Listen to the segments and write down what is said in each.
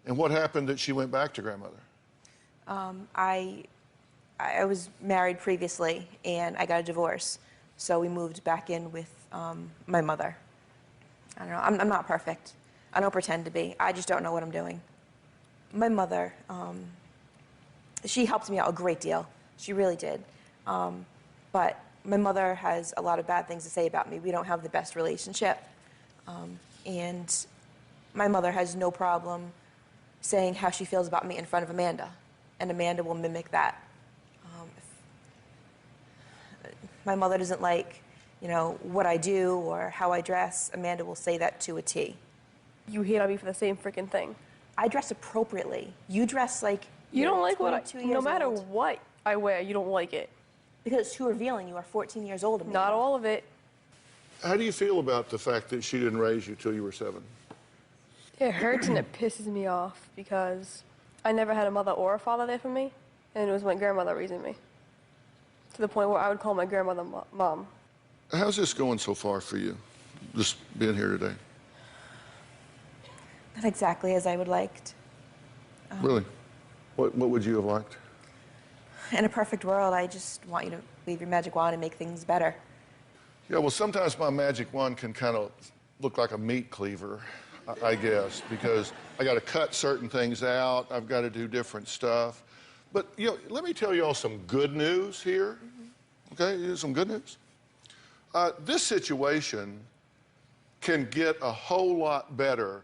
And what happened that she went back to grandmother? I was married previously, and I got a divorce. So we moved back in with my mother. I don't know. I'm not perfect. I don't pretend to be. I just don't know what I'm doing. My mother, she helped me out a great deal. She really did. But my mother has a lot of bad things to say about me. We don't have the best relationship. And my mother has no problem saying how she feels about me in front of Amanda. And Amanda will mimic that. My mother doesn't like, you know, what I do or how I dress. Amanda will say that to a T. You hate on me for the same freaking thing. I dress appropriately. You dress like you don't like what no matter old. what I wear, you don't like it. Because it's too revealing. You are 14 years old. Amanda. Not all of it. How do you feel about the fact that she didn't raise you till you were 7? It hurts and it pisses me off because I never had a mother or a father there for me, and it was my grandmother raising me. To the point where I would call my grandmother Mom. How's this going so far for you, just being here today? Not exactly as I would liked. Really? What would you have liked? In a perfect world, I just want you to wave your magic wand and make things better. Yeah, well, sometimes my magic wand can kind of look like a meat cleaver, I guess, because I got to cut certain things out. I've got to do different stuff. But, you know, let me tell you all some good news here, okay? Some good news. This situation can get a whole lot better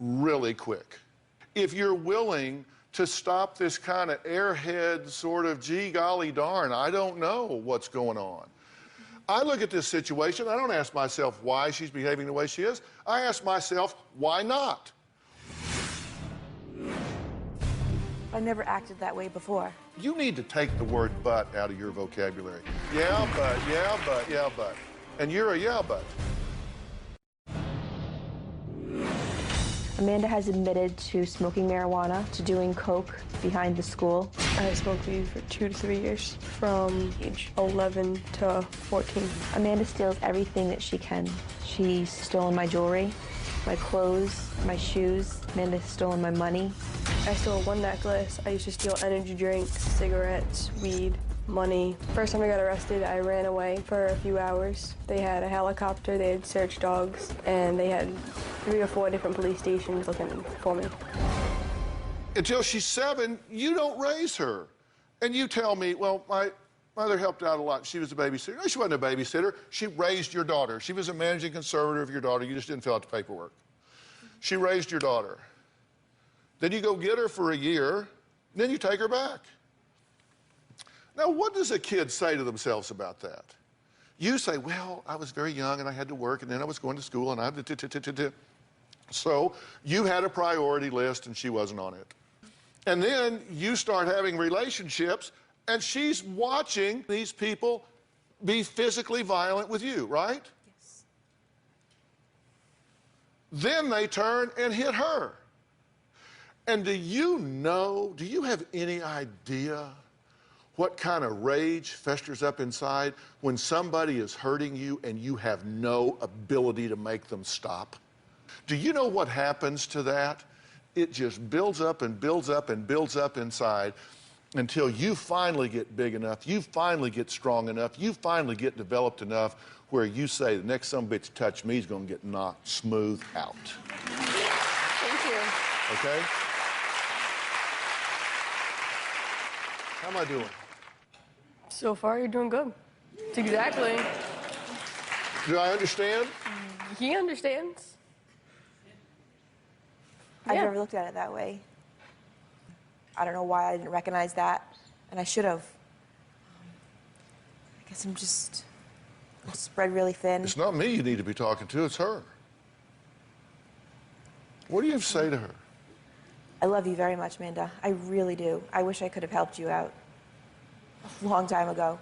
really quick. If you're willing to stop this kind of airhead sort of, gee, golly darn, I don't know what's going on. I look at this situation, I don't ask myself why she's behaving the way she is. I ask myself, why not? I never acted that way before. You need to take the word but out of your vocabulary. Yeah, but, yeah, but, yeah, but. And you're a yeah, but. Amanda has admitted to smoking marijuana, to doing coke behind the school. I smoked weed for 2 to 3 years, from age 11 to 14. Amanda steals everything that she can. She's stolen my jewelry, my clothes, my shoes. Amanda's stolen my money. I stole 1 necklace. I used to steal energy drinks, cigarettes, weed, money. First time I got arrested, I ran away for a few hours. They had a helicopter, they had search dogs, and they had 3 or 4 different police stations looking for me. Until she's 7, you don't raise her. And you tell me, well, my mother helped out a lot. She was a babysitter. No, she wasn't a babysitter. She raised your daughter. She was a managing conservator of your daughter. You just didn't fill out the paperwork. She raised your daughter. Then you go get her for a year, then you take her back. Now, what does a kid say to themselves about that? You say, well, I was very young and I had to work and then I was going to school and I had to... So you had a priority list and she wasn't on it. And then you start having relationships and she's watching these people be physically violent with you, right? Yes. Then they turn and hit her. And do you have any idea what kind of rage festers up inside when somebody is hurting you and you have no ability to make them stop? Do you know what happens to that? It just builds up and builds up and builds up inside until you finally get big enough, you finally get strong enough, you finally get developed enough where you say, the next sumbitch touch me is going to get knocked smooth out. Thank you. Okay? How am I doing? So far, you're doing good. That's exactly. Do I understand? He understands. I've Yeah. never looked at it that way. I don't know why I didn't recognize that, and I should have. I guess I'm just spread really thin. It's not me you need to be talking to, it's her. What do you have to say to her? I love you very much, Amanda. I really do. I wish I could have helped you out a long time ago.